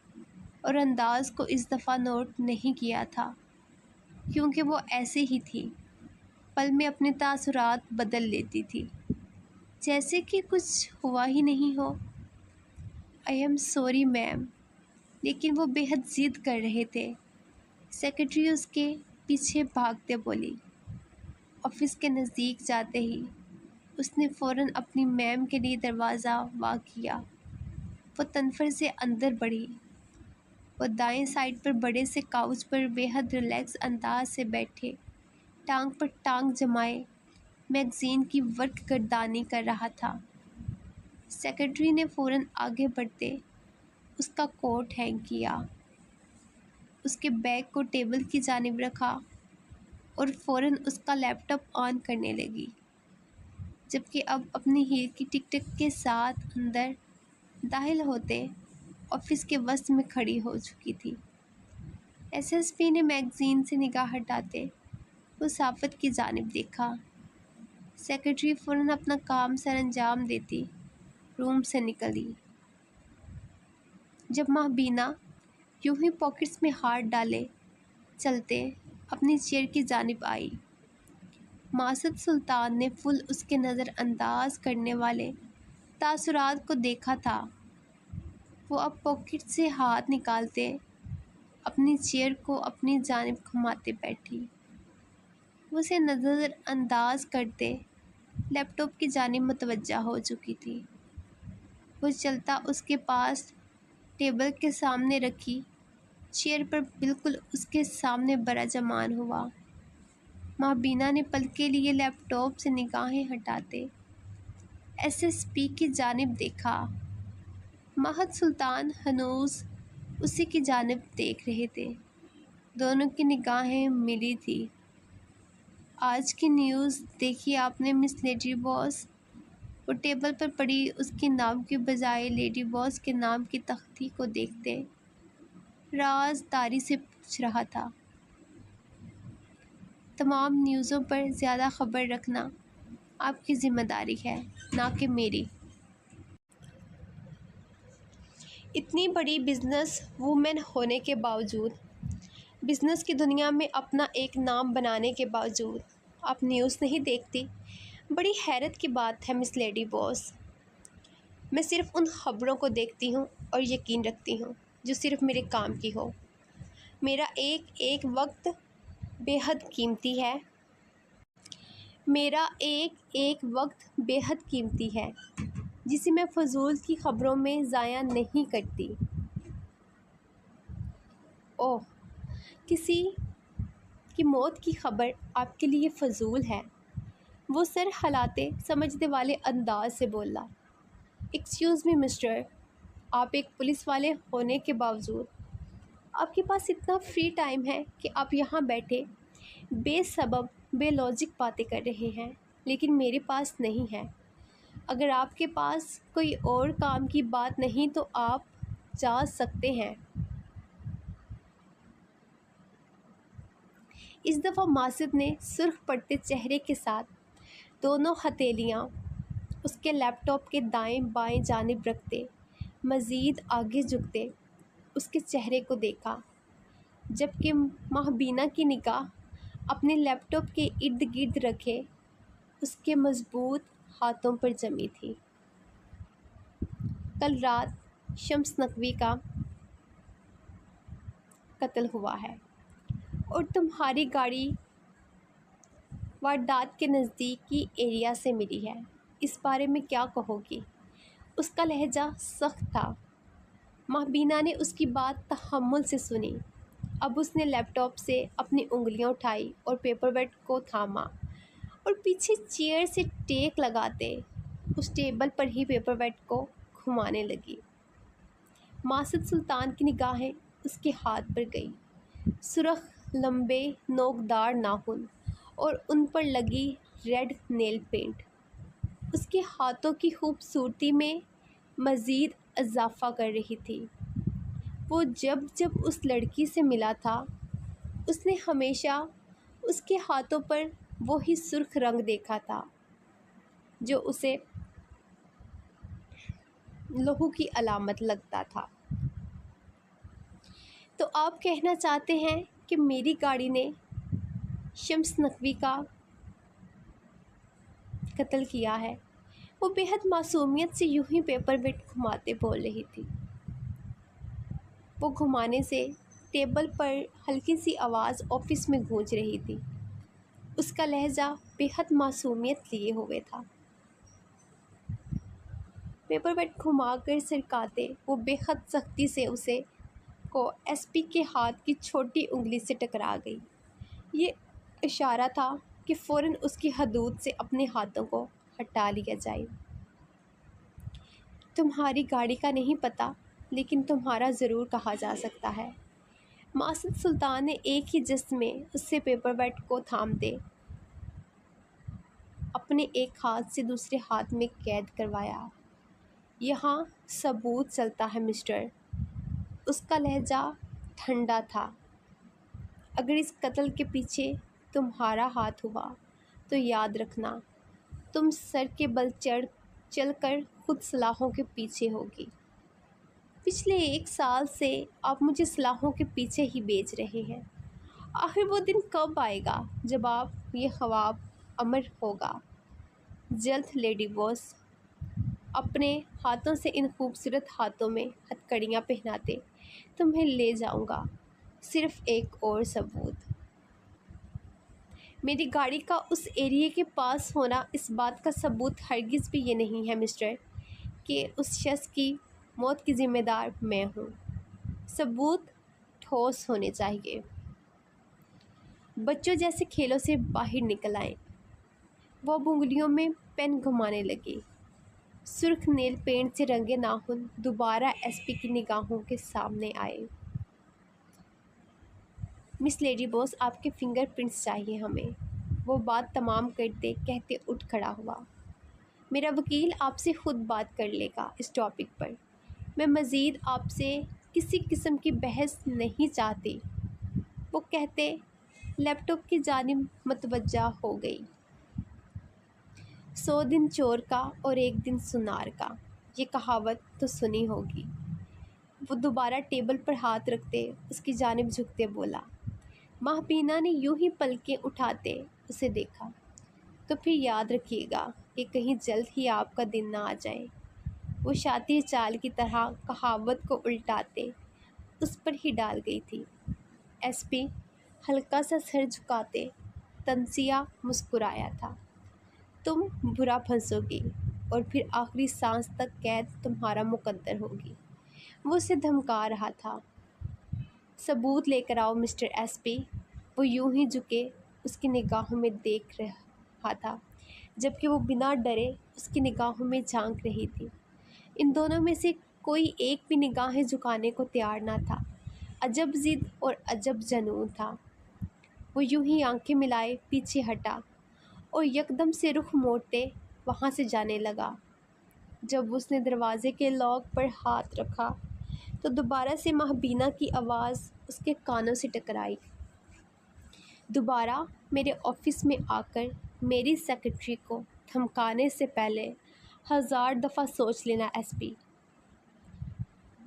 Speaker 1: اور انداز کو اس دفعہ نوٹ نہیں کیا تھا، کیونکہ وہ ایسے ہی تھی، پل میں اپنے تاثرات بدل لیتی تھی، جیسے کہ کچھ ہوا ہی نہیں ہو۔ آئی ایم سوری میم، لیکن وہ بے حد ضد کر رہے تھے۔ سیکرٹری اس کے پیچھے بھاگتے بولی۔ آفس کے نزدیک جاتے ہی اس نے فوراً اپنی میم کے لیے دروازہ وا کیا۔ وہ تنفر سے اندر بڑھی۔ وہ دائیں سائڈ پر بڑے سے کاؤچ پر بے حد ریلیکس انداز سے بیٹھے، ٹانگ پر ٹانگ جمائے میگزین کی ورق گردانی کر رہا تھا۔ سیکرٹری نے فوراً آگے بڑھتے اس کا کوٹ ہینگ کیا، اس کے بیگ کو ٹیبل کی جانب رکھا اور فوراً اس کا لیپ ٹاپ آن کرنے لگی، جبکہ اب اپنی ہیل کی ٹک ٹک کے ساتھ اندر داخل ہوتے آفس کے وسط میں کھڑی ہو چکی تھی۔ ایس پی نے میگزین سے نگاہ ہٹاتے وہ صحافت کی جانب دیکھا۔ سیکرٹری فوراً اپنا کام سر انجام دیتی روم سے نکلی۔ جب مہبینہ یوں ہی پاکٹس میں ہاتھ ڈالے چلتے اپنی چیئر کی جانب آئی، ماجد سلطان نے فل اس کے نظر انداز کرنے والے تاثرات کو دیکھا تھا۔ وہ اب پاکٹ سے ہاتھ نکالتے اپنی چیئر کو اپنی جانب گھماتے بیٹھی۔ وہ اسے نظر انداز کرتے لیپ ٹاپ کی جانب متوجہ ہو چکی تھی۔ وہ چلتا اس کے پاس ٹیبل کے سامنے رکھی چیئر پر بالکل اس کے سامنے براجمان ہوا۔ مہبینہ نے پل کے لیے لیپ ٹاپ سے نگاہیں ہٹاتے ایس پی کی جانب دیکھا۔ ماجد سلطان ہنوز اسی کی جانب دیکھ رہے تھے۔ دونوں کی نگاہیں ملی تھی۔ آج کی نیوز دیکھی آپ نے مس لیڈی باس؟ وہ ٹیبل پر پڑی اس کے نام کے بجائے لیڈی باس کے نام کی تختی کو دیکھتے رازداری سے پوچھ رہا تھا۔ تمام نیوزوں پر زیادہ خبر رکھنا آپ کی ذمہ داری ہے، نہ کہ میری۔ اتنی بڑی بزنس وومن ہونے کے باوجود، بزنس کی دنیا میں اپنا ایک نام بنانے کے باوجود آپ نیوز نہیں دیکھتی؟ بڑی حیرت کی بات ہے مس لیڈی باس۔ میں صرف ان خبروں کو دیکھتی ہوں اور یقین رکھتی ہوں جو صرف میرے کام کی ہو۔ میرا ایک ایک وقت بے حد قیمتی ہے۔ میرا ایک ایک وقت بے حد قیمتی ہے جسے میں فضول کی خبروں میں ضائع نہیں کرتی۔ اوہ، کسی کی موت کی خبر آپ کے لیے فضول ہے؟ وہ سر ہلاتے سمجھنے والے انداز سے بولا۔ ایکسکیوز می مسٹر، آپ ایک پولیس والے ہونے کے باوجود آپ کے پاس اتنا فری ٹائم ہے کہ آپ یہاں بیٹھے بے سبب بے لاجک باتیں کر رہے ہیں، لیکن میرے پاس نہیں ہے۔ اگر آپ کے پاس کوئی اور کام کی بات نہیں تو آپ جا سکتے ہیں۔ اس دفعہ ماجد نے سرخ پڑتے چہرے کے ساتھ دونوں ہتھیلیاں اس کے لیپ ٹاپ کے دائیں بائیں جانب رکھتے مزید آگے جھکتے اس کے چہرے کو دیکھا، جبکہ مہبینہ کی نگاہ اپنے لیپ ٹاپ کے ارد گرد رکھے اس کے مضبوط ہاتھوں پر جمی تھی۔ کل رات شمس نقوی کا قتل ہوا ہے اور تمہاری گاڑی واردات کے نزدیکی ایریا سے ملی ہے، اس بارے میں کیا کہو گی؟ اس کا لہجہ سخت تھا۔ مہبینہ نے اس کی بات تحمل سے سنی۔ اب اس نے لیپ ٹاپ سے اپنی انگلیاں اٹھائی اور پیپر ویٹ کو تھاما اور پیچھے چیئر سے ٹیک لگاتے اس ٹیبل پر ہی پیپر ویٹ کو گھمانے لگی۔ ماجد سلطان کی نگاہیں اس کے ہاتھ پر گئی، سرخ لمبے نوکدار ناخن اور ان پر لگی ریڈ نیل پینٹ اس کے ہاتھوں کی خوبصورتی میں مزید اضافہ کر رہی تھی۔ وہ جب اس لڑکی سے ملا تھا اس نے ہمیشہ اس کے ہاتھوں پر وہی سرخ رنگ دیکھا تھا جو اسے لہو کی علامت لگتا تھا۔ تو آپ کہنا چاہتے ہیں کہ میری گاڑی نے شمس نقوی کا قتل کیا ہے؟ وہ بے حد معصومیت سے یوں ہی پیپر ویٹ گھماتے بول رہی تھی۔ وہ گھمانے سے ٹیبل پر ہلکی سی آواز آفس میں گونج رہی تھی۔ اس کا لہجہ بے حد معصومیت لیے ہوئے تھا۔ پیپر ویٹ گھما کر سرکاتے وہ بے حد سختی سے اسے کو ایس پی کے ہاتھ کی چھوٹی انگلی سے ٹکرا گئی۔ یہ اشارہ تھا کہ فوراً اس کی حدود سے اپنے ہاتھوں کو ہٹا لیا جائے۔ تمہاری گاڑی کا نہیں پتہ، لیکن تمہارا ضرور کہا جا سکتا ہے۔ ماجد سلطان نے ایک ہی جست میں اس سے پیپر ویٹ کو تھامتے اپنے ایک ہاتھ سے دوسرے ہاتھ میں قید کروایا۔ یہاں ثبوت چلتا ہے مسٹر۔ اس کا لہجہ ٹھنڈا تھا۔ اگر اس قتل کے پیچھے تمہارا ہاتھ ہوا تو یاد رکھنا تم سر کے بل چل کر خود سلاخوں کے پیچھے ہوگی۔ پچھلے 1 سال سے آپ مجھے سلاخوں کے پیچھے ہی بیچ رہے ہیں۔ آخر وہ دن کب آئے گا جب آپ یہ خواب امر ہوگا؟ جلد لیڈی باس۔ اپنے ہاتھوں سے ان خوبصورت ہاتھوں میں ہتھ کڑیاں پہناتے تمہیں لے جاؤں گا۔ صرف ایک اور ثبوت۔ میری گاڑی کا اس ایریے کے پاس ہونا اس بات کا ثبوت ہرگز بھی یہ نہیں ہے مسٹر کہ اس شخص کی موت کی ذمہ دار میں ہوں۔ ثبوت ٹھوس ہونے چاہیے۔ بچوں جیسے کھیلوں سے باہر نکل آئیں۔ وہ اب انگلیوں میں پین گھمانے لگی۔ سرخ نیل پینٹ سے رنگے ناخن دوبارہ ایس پی کی نگاہوں کے سامنے آئے۔ مس لیڈی باس، آپ کے فنگر پرنٹس چاہیے ہمیں۔ وہ بات تمام کرتے کہتے اٹھ کھڑا ہوا۔ میرا وکیل آپ سے خود بات کر لے گا اس ٹاپک پر۔ میں مزید آپ سے کسی قسم کی بحث نہیں چاہتی۔ وہ کہتے لیپ ٹاپ کی جانب متوجہ ہو گئی۔ 100 دن چور کا اور 1 دن سنار کا، یہ کہاوت تو سنی ہوگی۔ وہ دوبارہ ٹیبل پر ہاتھ رکھتے اس کی جانب جھکتے بولا۔ مہبینہ نے یوں ہی پلکیں اٹھاتے اسے دیکھا۔ تو پھر یاد رکھیے گا کہ کہیں جلد ہی آپ کا دن نہ آ جائے۔ وہ شاطر چال کی طرح کہاوت کو الٹاتے اس پر ہی ڈال گئی تھی۔ ایس پی ہلکا سا سر جھکاتے تنزیہ مسکرایا تھا۔ تم برا پھنسو گی اور پھر آخری سانس تک قید تمہارا مقدر ہوگی۔ وہ اسے دھمکا رہا تھا۔ ثبوت لے کر آؤ مسٹر ایس پی۔ وہ یوں ہی جھکے اس کی نگاہوں میں دیکھ رہا تھا، جبکہ وہ بنا ڈرے اس کی نگاہوں میں جھانک رہی تھی۔ ان دونوں میں سے کوئی ایک بھی نگاہیں جھکانے کو تیار نہ تھا۔ عجب ضد اور عجب جنون تھا۔ وہ یوں ہی آنکھیں ملائے پیچھے ہٹا اور یکدم سے رخ موڑتے وہاں سے جانے لگا۔ جب اس نے دروازے کے لاک پر ہاتھ رکھا تو دوبارہ سے مہبینہ کی آواز اس کے کانوں سے ٹکرائی۔ دوبارہ میرے آفس میں آ کر میری سیکرٹری کو دھمکانے سے پہلے 1000 دفعہ سوچ لینا ایس پی۔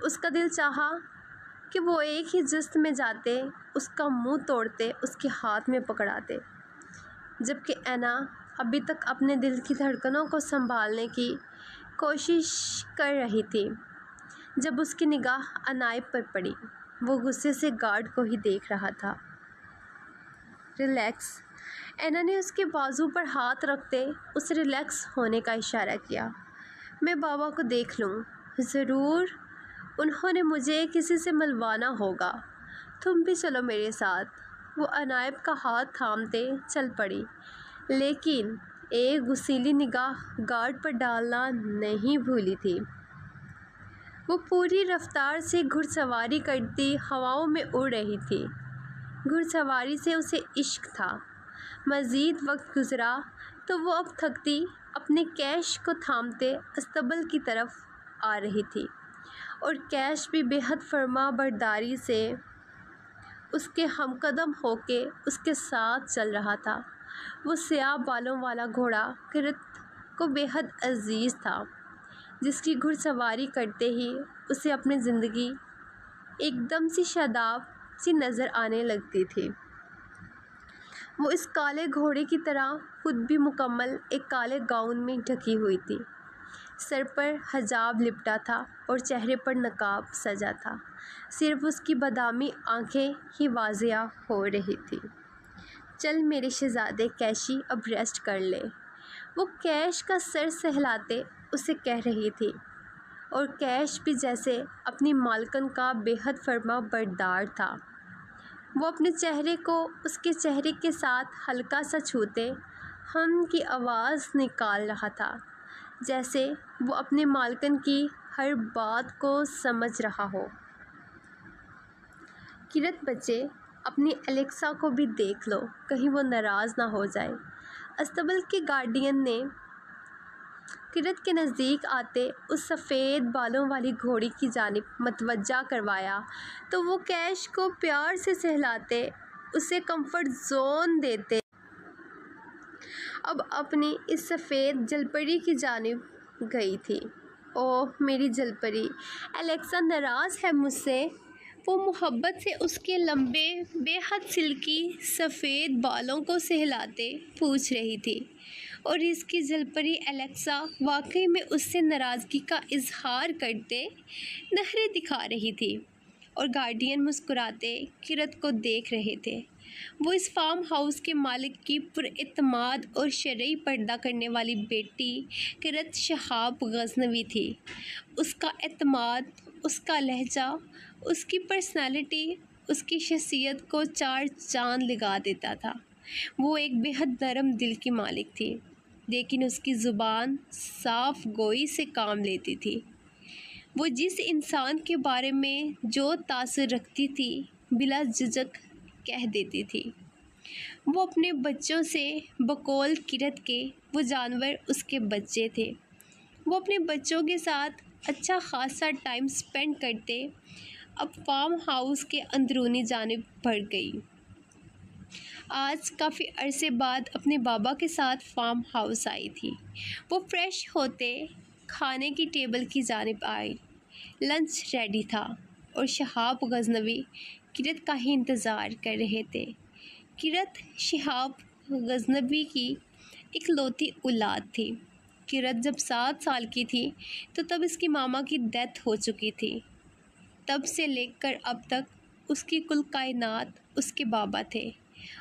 Speaker 1: اس کا دل چاہا کہ وہ ایک ہی جست میں جاتے، اس کا منہ توڑتے، اس کے ہاتھ میں پکڑاتے، جبکہ اینا ابھی تک اپنے دل کی دھڑکنوں کو سنبھالنے کی کوشش کر رہی تھی جب اس کی نگاہ عنائب پر پڑی۔ وہ غصے سے گارڈ کو ہی دیکھ رہا تھا۔ ریلیکس۔ اینا نے اس کے بازو پر ہاتھ رکھتے اسے ریلیکس ہونے کا اشارہ کیا۔ میں بابا کو دیکھ لوں۔ ضرور، انہوں نے مجھے کسی سے ملوانا ہوگا۔ تم بھی چلو میرے ساتھ۔ وہ عنائب کا ہاتھ تھامتے چل پڑی، لیکن ایک غصیلی نگاہ گارڈ پر ڈالنا نہیں بھولی تھی۔ وہ پوری رفتار سے گھڑ سواری کرتی ہواؤں میں اڑ رہی تھی۔ گھڑ سواری سے اسے عشق تھا۔ مزید وقت گزرا تو وہ اب تھکتی اپنے کیش کو تھامتے استبل کی طرف آ رہی تھی، اور کیش بھی بے حد فرما برداری سے اس کے ہم قدم ہو کے اس کے ساتھ چل رہا تھا۔ وہ سیاہ بالوں والا گھوڑا کرت کو بے حد عزیز تھا، جس کی گھڑ سواری کرتے ہی اسے اپنی زندگی ایک دم سی شاداب سی نظر آنے لگتی تھی۔ وہ اس کالے گھوڑے کی طرح خود بھی مکمل ایک کالے گاؤن میں ڈھکی ہوئی تھی۔ سر پر حجاب لپٹا تھا اور چہرے پر نقاب سجا تھا۔ صرف اس کی بادامی آنکھیں ہی واضح ہو رہی تھی۔ چل میرے شہزادے کیشی، اب ریسٹ کر لے، وہ کیش کا سر سہلاتے اسے کہہ رہی تھی، اور کیش بھی جیسے اپنی مالکن کا بے حد فرما بردار تھا۔ وہ اپنے چہرے کو اس کے چہرے کے ساتھ ہلکا سا چھوتے ہم کی آواز نکال رہا تھا، جیسے وہ اپنے مالکن کی ہر بات کو سمجھ رہا ہو۔ کرت بچے، اپنی الیکسا کو بھی دیکھ لو، کہیں وہ ناراض نہ ہو جائے۔ استبل کے گارڈین نے کرت کے نزدیک آتے اس سفید بالوں والی گھوڑی کی جانب متوجہ کروایا تو وہ کیش کو پیار سے سہلاتے اسے کمفرٹ زون دیتے اب اپنی اس سفید جلپری کی جانب گئی تھی۔ اوہ میری جلپری، الیکسا ناراض ہے مجھ سے؟ وہ محبت سے اس کے لمبے بے حد سلکی سفید بالوں کو سہلاتے پوچھ رہی تھی، اور اس کی جلپری الیکسا واقعی میں اس سے ناراضگی کا اظہار کرتے نخرے دکھا رہی تھی، اور گارڈین مسکراتے کرت کو دیکھ رہے تھے۔ وہ اس فارم ہاؤس کے مالک کی پراعتماد اور شرعی پردہ کرنے والی بیٹی کرت شہاب غزنوی تھی۔ اس کا اعتماد، اس کا لہجہ، اس کی پرسنالٹی اس کی شخصیت کو چار چاند لگا دیتا تھا۔ وہ ایک بے حد نرم دل کی مالک تھی، لیکن اس کی زبان صاف گوئی سے کام لیتی تھی۔ وہ جس انسان کے بارے میں جو تاثر رکھتی تھی بلا جھجک کہہ دیتی تھی۔ وہ اپنے بچوں سے بقول کرت کے وہ جانور اس کے بچے تھے۔ وہ اپنے بچوں کے ساتھ اچھا خاصا ٹائم سپینڈ کرتے اب فارم ہاؤس کے اندرونی جانب بڑھ گئی۔ آج کافی عرصے بعد اپنے بابا کے ساتھ فارم ہاؤس آئی تھی۔ وہ فریش ہوتے کھانے کی ٹیبل کی جانب آئی۔ لنچ ریڈی تھا اور شہاب غزنوی کرت کا ہی انتظار کر رہے تھے۔ کرت شہاب غزنوی کی اکلوتی اولاد تھی۔ کرت جب 7 سال کی تھی تو تب اس کی ماما کی ڈیتھ ہو چکی تھی۔ تب سے لے کر اب تک اس کی کل کائنات اس کے بابا تھے،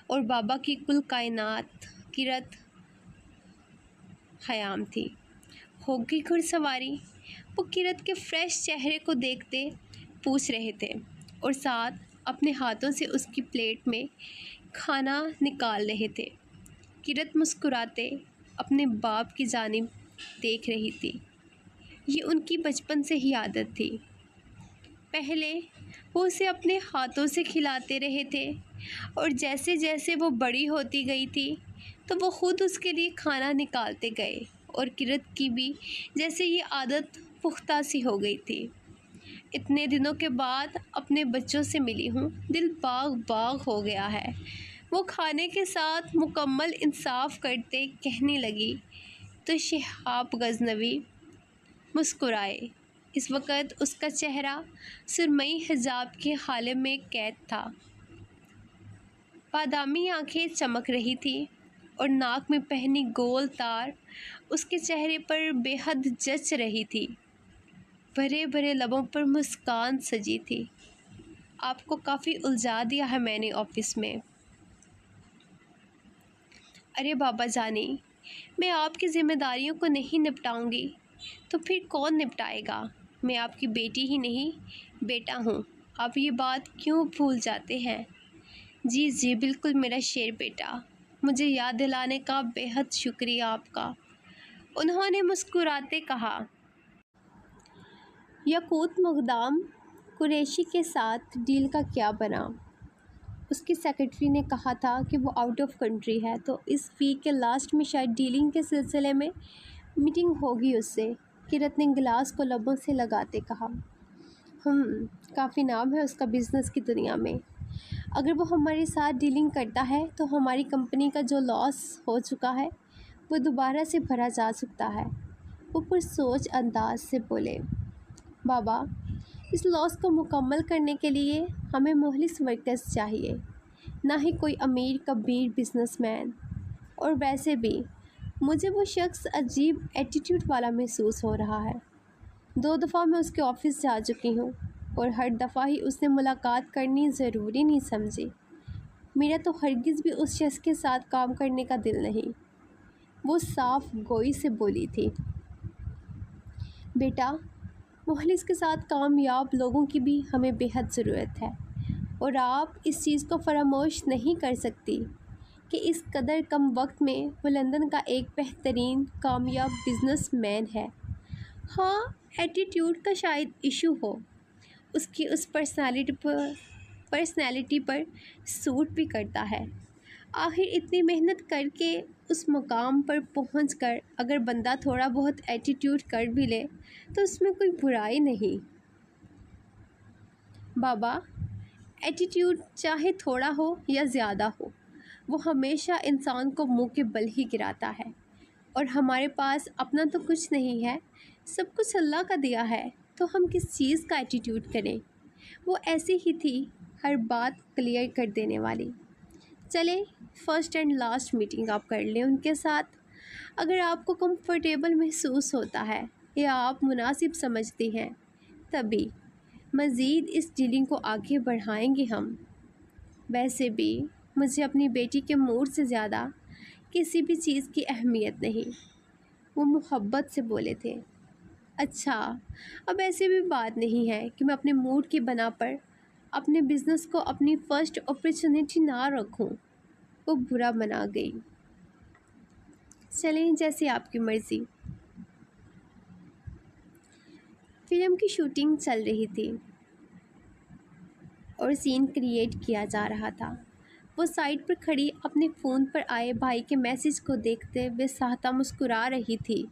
Speaker 1: اور بابا کی کل کائنات کرت خیام تھی۔ ہوگی گھڑ سواری؟ وہ کرت کے فریش چہرے کو دیکھتے پوچھ رہے تھے، اور ساتھ اپنے ہاتھوں سے اس کی پلیٹ میں کھانا نکال رہے تھے۔ کرت مسکراتے اپنے باپ کی جانب دیکھ رہی تھی۔ یہ ان کی بچپن سے ہی عادت تھی۔ پہلے وہ اسے اپنے ہاتھوں سے کھلاتے رہے تھے، اور جیسے جیسے وہ بڑی ہوتی گئی تھی تو وہ خود اس کے لیے کھانا نکالتے گئے، اور کرت کی بھی جیسے یہ عادت پختہ سی ہو گئی تھی۔ اتنے دنوں کے بعد اپنے بچوں سے ملی ہوں، دل باغ باغ ہو گیا ہے، وہ کھانے کے ساتھ مکمل انصاف کرتے کہنے لگی تو شہاب غزنوی مسکرائے۔ اس وقت اس کا چہرہ سرمئی حجاب کے حالے میں قید تھا۔ بادامی آنکھیں چمک رہی تھیں اور ناک میں پہنی گول تار اس کے چہرے پر بے حد جچ رہی تھی۔ بھرے بھرے لبوں پر مسکان سجی تھی۔ آپ کو کافی الجھا دیا ہے میں نے آفس میں۔ ارے بابا جانی، میں آپ کی ذمہ داریوں کو نہیں نپٹاؤں گی تو پھر کون نپٹائے گا؟ میں آپ کی بیٹی ہی نہیں بیٹا ہوں، آپ یہ بات کیوں بھول جاتے ہیں؟ جی جی بالکل میرا شیر بیٹا، مجھے یاد دلانے کا بے حد شکریہ آپ کا، انہوں نے مسکراتے کہا۔ یاقوت مقدام قریشی کے ساتھ ڈیل کا کیا بنا؟ اس کی سیکرٹری نے کہا تھا کہ وہ آؤٹ آف کنٹری ہے، تو اس ویک کے لاسٹ میں شاید ڈیلنگ کے سلسلے میں میٹنگ ہوگی اس سے۔ کیرت نے گلاس کو لبوں سے لگاتے کہا۔ کافی نام ہے اس کا بزنس کی دنیا میں۔ اگر وہ ہمارے ساتھ ڈیلنگ کرتا ہے تو ہماری کمپنی کا جو لاس ہو چکا ہے وہ دوبارہ سے بھرا جا سکتا ہے۔ وہ پرسوچ انداز سے بولے۔ بابا، اس لاس کو مکمل کرنے کے لیے ہمیں مخلص ورکرز چاہیے، نہ ہی کوئی امیر کبیر بزنس مین۔ اور ویسے بھی مجھے وہ شخص عجیب ایٹیٹیوڈ والا محسوس ہو رہا ہے۔ 2 دفعہ میں اس کے آفس جا چکی ہوں اور ہر دفعہ ہی اس نے ملاقات کرنی ضروری نہیں سمجھی۔ میرا تو ہرگز بھی اس شخص کے ساتھ کام کرنے کا دل نہیں۔ وہ صاف گوئی سے بولی تھی۔ بیٹا، مخلص کے ساتھ کامیاب لوگوں کی بھی ہمیں بے حد ضرورت ہے، اور آپ اس چیز کو فراموش نہیں کر سکتی کہ اس قدر کم وقت میں وہ لندن کا ایک بہترین کامیاب بزنس مین ہے۔ ہاں، ایٹیٹیوڈ کا شاید ایشو ہو، اس کی اس پرسنالٹی پر سوٹ بھی کرتا ہے۔ آخر اتنی محنت کر کے اس مقام پر پہنچ کر اگر بندہ تھوڑا بہت ایٹیٹیوڈ کر بھی لے تو اس میں کوئی برائی نہیں۔ بابا، ایٹیٹیوڈ چاہے تھوڑا ہو یا زیادہ ہو، وہ ہمیشہ انسان کو منہ کے بل ہی گراتا ہے، اور ہمارے پاس اپنا تو کچھ نہیں ہے، سب کچھ اللہ کا دیا ہے، تو ہم کس چیز کا ایٹیٹیوڈ کریں؟ وہ ایسی ہی تھی، ہر بات کلیئر کر دینے والی۔ چلیں، فرسٹ اینڈ لاسٹ میٹنگ آپ کر لیں ان کے ساتھ، اگر آپ کو کمفرٹیبل محسوس ہوتا ہے یا آپ مناسب سمجھتی ہیں، تبھی مزید اس ڈیلنگ کو آگے بڑھائیں گے ہم۔ ویسے بھی مجھے اپنی بیٹی کے موڈ سے زیادہ کسی بھی چیز کی اہمیت نہیں۔ وہ محبت سے بولے تھے۔ اچھا، اب ایسی بھی بات نہیں ہے کہ میں اپنے موڈ کی بنا پر اپنے بزنس کو اپنی فرسٹ اپرچونٹی نہ رکھوں۔ وہ برا منا گئی۔ چلیں، جیسے آپ کی مرضی۔ فلم کی شوٹنگ چل رہی تھی اور سین کریٹ کیا جا رہا تھا۔ وہ سائٹ پر کھڑی اپنے فون پر آئے بھائی کے میسج کو دیکھتے ہوئے ساہتہ مسکرا رہی تھی،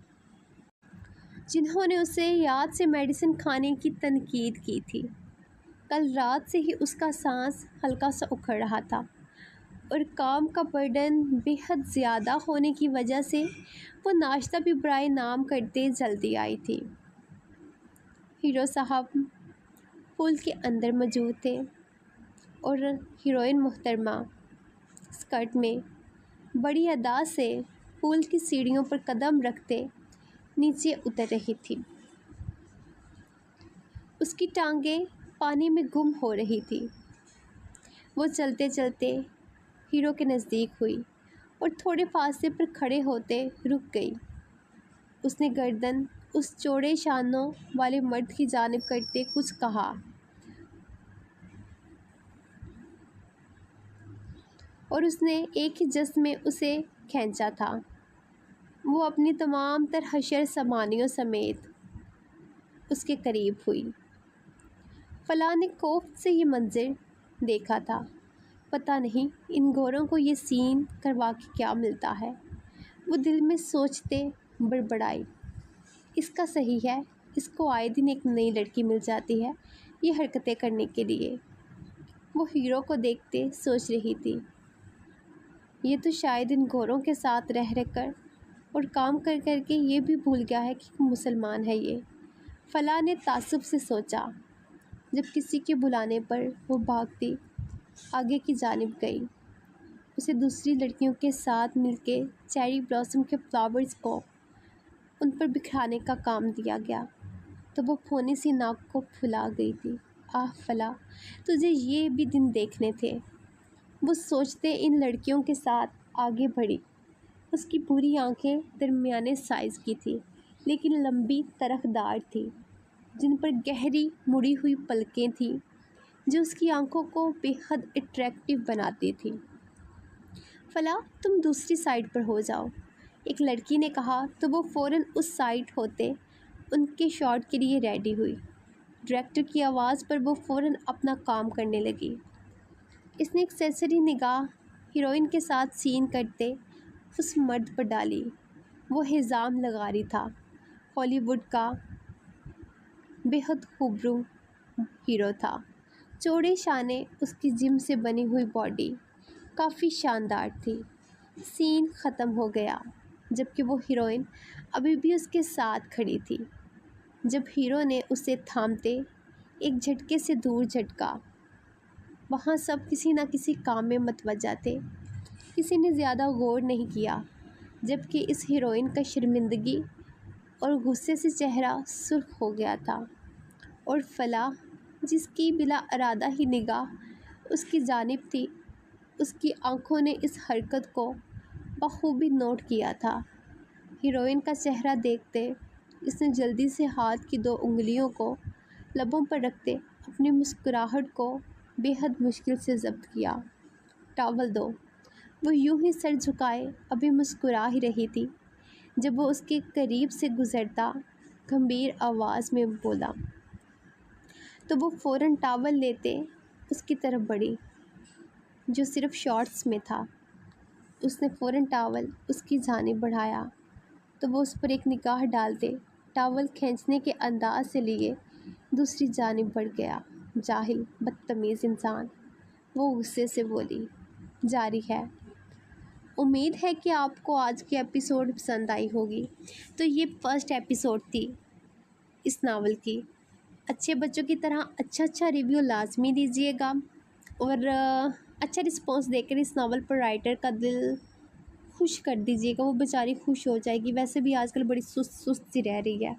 Speaker 1: جنہوں نے اسے یاد سے میڈیسن کھانے کی تنقید کی تھی۔ کل رات سے ہی اس کا سانس ہلکا سا اکھڑ رہا تھا، اور کام کا برڈن بے حد زیادہ ہونے کی وجہ سے وہ ناشتہ بھی برائے نام کرتے جلدی آئی تھی۔ ہیرو صاحب پول کے اندر موجود تھے، اور ہیروئن محترمہ اسکرٹ میں بڑی ادا سے پول کی سیڑھیوں پر قدم رکھتے نیچے اتر رہی تھی۔ اس کی ٹانگیں پانی میں گم ہو رہی تھی۔ وہ چلتے چلتے ہیرو کے نزدیک ہوئی اور تھوڑے فاصلے پر کھڑے ہوتے رک گئی۔ اس نے گردن اس چوڑے شانوں والے مرد کی جانب کرتے کچھ کہا، اور اس نے ایک ہی جست میں اسے کھینچا تھا۔ وہ اپنی تمام تر حشر سامانیوں سمیت اس کے قریب ہوئی۔ فلاں نے کوفت سے یہ منظر دیکھا تھا، پتہ نہیں ان گوروں کو یہ سین کروا کے کیا ملتا ہے۔ وہ دل میں سوچتے بڑبڑائی، اس کا صحیح ہے، اس کو آئے دن ایک نئی لڑکی مل جاتی ہے یہ حرکتیں کرنے کے لیے۔ وہ ہیرو کو دیکھتے سوچ رہی تھی، یہ تو شاید ان گوروں کے ساتھ رہ کر اور کام کر کر کے یہ بھی بھول گیا ہے کہ مسلمان ہے یہ۔ فلاح نے تعصب سے سوچا۔ جب کسی کے بلانے پر وہ بھاگتی آگے کی جانب گئی۔ اسے دوسری لڑکیوں کے ساتھ مل کے چیری بلاسم کے فلاورز کو ان پر بکھرانے کا کام دیا گیا تو وہ پھونی سی ناک کو پھلا گئی تھی۔ آہ فلاح، تجھے یہ بھی دن دیکھنے تھے۔ وہ سوچتے ان لڑکیوں کے ساتھ آگے بڑھی۔ اس کی پوری آنکھیں درمیانے سائز کی تھی لیکن لمبی ترخ دار تھی، جن پر گہری مڑی ہوئی پلکیں تھیں جو اس کی آنکھوں کو بے حد اٹریکٹیو بناتی تھی۔ فلاح، تم دوسری سائڈ پر ہو جاؤ، ایک لڑکی نے کہا تو وہ فوراً اس سائڈ ہوتے ان کے شاٹ کے لیے ریڈی ہوئی۔ ڈائریکٹر کی آواز پر وہ فوراً اپنا کام کرنے لگی۔ اس نے ایک سرسری نگاہ ہیروئن کے ساتھ سین کرتے اس مرد پر ڈالی۔ وہ حزام لغاری تھا، ہالی ووڈ کا بے حد خوبرو ہیرو تھا۔ چوڑے شانے، اس کی جم سے بنی ہوئی باڈی کافی شاندار تھی۔ سین ختم ہو گیا جبکہ وہ ہیروئن ابھی بھی اس کے ساتھ کھڑی تھی جب ہیرو نے اسے تھامتے ایک جھٹکے سے دور جھٹکا۔ وہاں سب کسی نہ کسی کام میں متوجہ تھے، کسی نے زیادہ غور نہیں کیا جبکہ اس ہیروئن کا شرمندگی اور غصے سے چہرہ سرخ ہو گیا تھا، اور فلاح جس کی بلا ارادہ ہی نگاہ اس کی جانب تھی، اس کی آنکھوں نے اس حرکت کو بخوبی نوٹ کیا تھا۔ ہیروئن کا چہرہ دیکھتے اس نے جلدی سے ہاتھ کی 2 انگلیوں کو لبوں پر رکھتے اپنی مسکراہٹ کو بے حد مشکل سے ضبط کیا۔ ٹاول دو۔ وہ یوں ہی سر جھکائے ابھی مسکرا ہی رہی تھی جب وہ اس کے قریب سے گزرتا گمبھیر آواز میں بولا تو وہ فوراً ٹاول لیتے اس کی طرف بڑھی جو صرف شارٹس میں تھا۔ اس نے فوراً ٹاول اس کی جانب بڑھایا تو وہ اس پر ایک نگاہ ڈالتے ٹاول کھینچنے کے انداز سے لیے دوسری جانب بڑھ گیا۔ جاہل، بدتمیز انسان، وہ غصے سے بولی۔ جاری ہے۔ امید ہے کہ آپ کو آج کی ایپیسوڈ پسند آئی ہوگی۔ تو یہ فرسٹ ایپیسوڈ تھی اس ناول کی۔ اچھے بچوں کی طرح اچھا ریویو لازمی دیجیے گا اور اچھا رسپانس دے کر اس ناول پر رائٹر کا دل خوش کر دیجیے گا، وہ بیچاری خوش ہو جائے گی۔ ویسے بھی آج کل بڑی سست سی رہ رہی ہے۔